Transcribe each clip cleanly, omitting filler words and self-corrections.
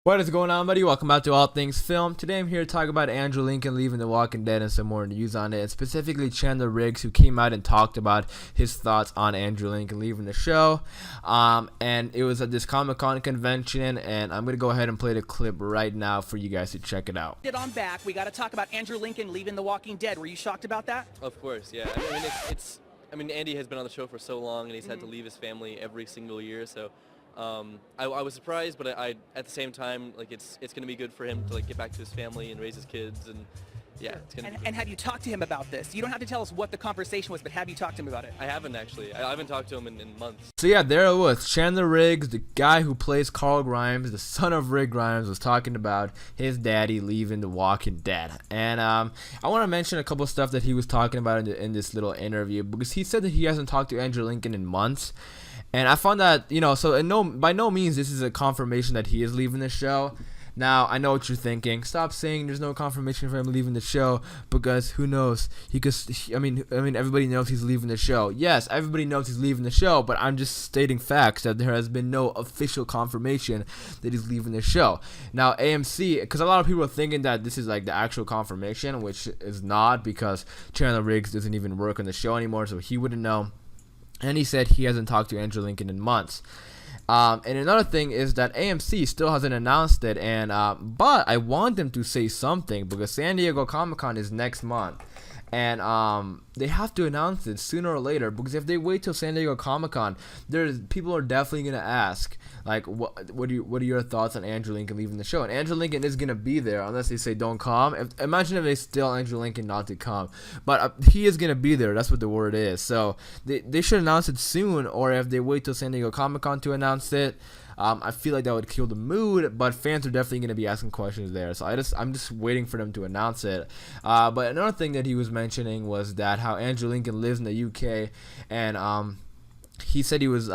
What is going on, buddy? Welcome back to All Things Film. Today I'm here to talk about Andrew Lincoln leaving The Walking Dead and some more news on it, and specifically Chandler Riggs, who came out and talked about his thoughts on Andrew Lincoln leaving the show. And it was at this Comic-Con convention, and I'm going to go ahead and play the clip right now for you guys to check it out. On back, we got to talk about Andrew Lincoln leaving The Walking Dead. Were you shocked about that? Of course, yeah. I mean, Andy has been on the show for so long, and he's had to leave his family every single year, so... I was surprised, but I at the same time, like it's going to be good for him to like get back to his family and raise his kids, and yeah, it's going to. And have you talked to him about this? You don't have to tell us what the conversation was, but have you talked to him about it? I haven't actually. I haven't talked to him in months. So yeah, there it was. Chandler Riggs, the guy who plays Carl Grimes, the son of Rick Grimes, was talking about his daddy leaving The Walking Dead. And I want to mention a couple of stuff that he was talking about in this little interview, because he said that he hasn't talked to Andrew Lincoln in months. And I found that, by no means this is a confirmation that he is leaving the show. Now, I know what you're thinking. Stop saying there's no confirmation for him leaving the show, because who knows? I mean, everybody knows he's leaving the show. Yes, everybody knows he's leaving the show, but I'm just stating facts that there has been no official confirmation that he's leaving the show. Now, AMC, because a lot of people are thinking that this is like the actual confirmation, which is not, because Chandler Riggs doesn't even work on the show anymore, so he wouldn't know. And he said he hasn't talked to Andrew Lincoln in months. And another thing is that AMC still hasn't announced it, but I want them to say something, because San Diego Comic-Con is next month. And they have to announce it sooner or later, because if they wait till San Diego Comic-Con, people are definitely gonna ask, like, what are your thoughts on Andrew Lincoln leaving the show? And Andrew Lincoln is gonna be there unless they say don't come. Imagine if they tell Andrew Lincoln not to come, but he is gonna be there. That's what the word is. So they should announce it soon, or if they wait till San Diego Comic-Con to announce it. I feel like that would kill the mood, but fans are definitely going to be asking questions there. So I'm just waiting for them to announce it. But another thing that he was mentioning was that how Andrew Lincoln lives in the UK, and he said he was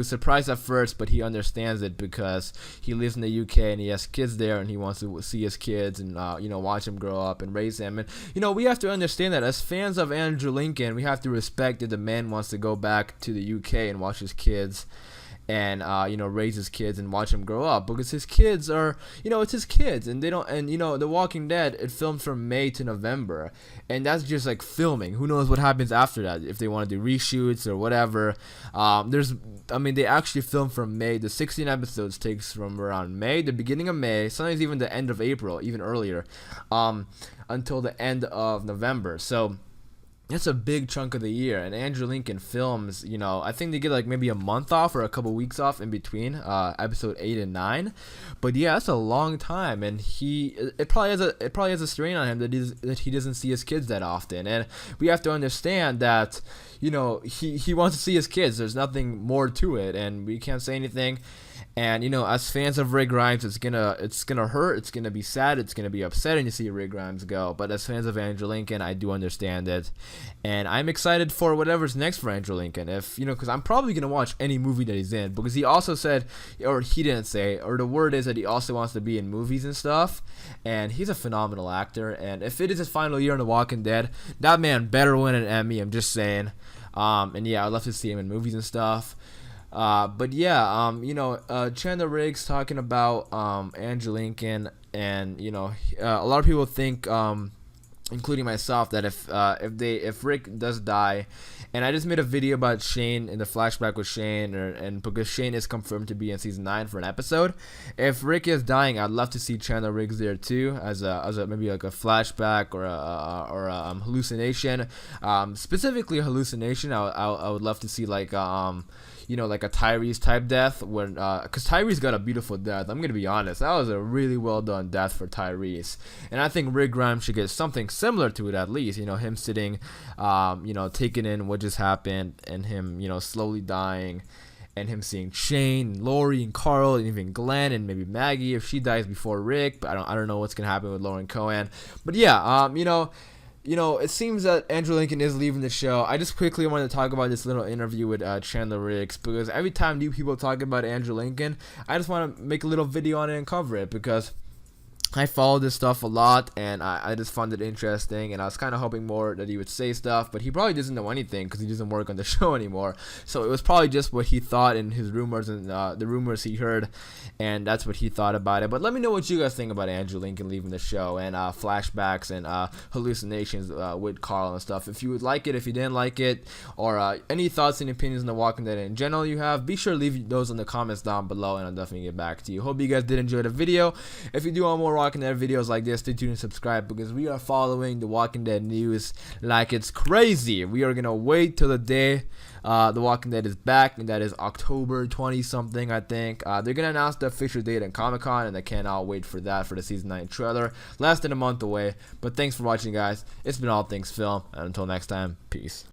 surprised at first, but he understands it because he lives in the UK and he has kids there, and he wants to see his kids and watch them grow up and raise them. And we have to understand that as fans of Andrew Lincoln, we have to respect that the man wants to go back to the UK and watch his kids. And raise his kids and watch them grow up, because his kids are, it's his kids, and they don't. And The Walking Dead, it films from May to November, and that's just like filming. Who knows what happens after that, if they want to do reshoots or whatever. They actually film from May. The 16 episodes takes from around May, the beginning of May, sometimes even the end of April, even earlier, until the end of November. So it's a big chunk of the year, and Andrew Lincoln films, I think they get like maybe a month off or a couple weeks off in between episode 8 and 9, but yeah, that's a long time, and it probably has a strain on him that he doesn't see his kids that often, and we have to understand that he wants to see his kids. There's nothing more to it, and we can't say anything. And as fans of Rick Grimes, it's gonna hurt, it's gonna be sad, it's gonna be upsetting to see Rick Grimes go. But as fans of Andrew Lincoln, I do understand it, and I'm excited for whatever's next for Andrew Lincoln. Because I'm probably gonna watch any movie that he's in, because he also said, or he didn't say, or the word is that he also wants to be in movies and stuff. And he's a phenomenal actor, and if it is his final year on The Walking Dead, that man better win an Emmy. I'm just saying. And yeah, I'd love to see him in movies and stuff. But yeah, Chandler Riggs talking about Andrew Lincoln, and a lot of people think, including myself, that if Rick does die, and I just made a video about Shane in the flashback with Shane, and because Shane is confirmed to be in season 9 for an episode, if Rick is dying, I'd love to see Chandler Riggs there too, as a maybe like a flashback or a hallucination, specifically a hallucination. I would love to see like like a Tyrese type death, when because Tyrese got a beautiful death. I'm gonna be honest, that was a really well done death for Tyrese, and I think Rick Grimes should get something similar to it at least. Him sitting, taking in what just happened, and him slowly dying, and him seeing Shane, Lori, and Carl, and even Glenn, and maybe Maggie if she dies before Rick. But I don't know what's gonna happen with Lauren Cohan. But yeah, it seems that Andrew Lincoln is leaving the show. I just quickly wanted to talk about this little interview with Chandler Riggs, because every time new people talk about Andrew Lincoln, I just want to make a little video on it and cover it, because I followed this stuff a lot, and I just found it interesting, and I was kind of hoping more that he would say stuff, but he probably doesn't know anything because he doesn't work on the show anymore. So it was probably just what he thought in his rumors and the rumors he heard, and that's what he thought about it. But let me know what you guys think about Andrew Lincoln leaving the show and flashbacks and hallucinations with Carl and stuff. If you would like it, if you didn't like it, or any thoughts and opinions on The Walking Dead in general you have, be sure to leave those in the comments down below, and I'll definitely get back to you. Hope you guys did enjoy the video. If you do want more Walking Dead videos like this, stay tuned and subscribe, because we are following The Walking Dead news like it's crazy. We are gonna wait till the day The Walking Dead is back, and that is October 20 something, I think. They're gonna announce the official date at Comic-Con, and I cannot wait for that, for the season 9 trailer. Less than a month away. But thanks for watching, guys. It's been All Things Film, and until next time, peace.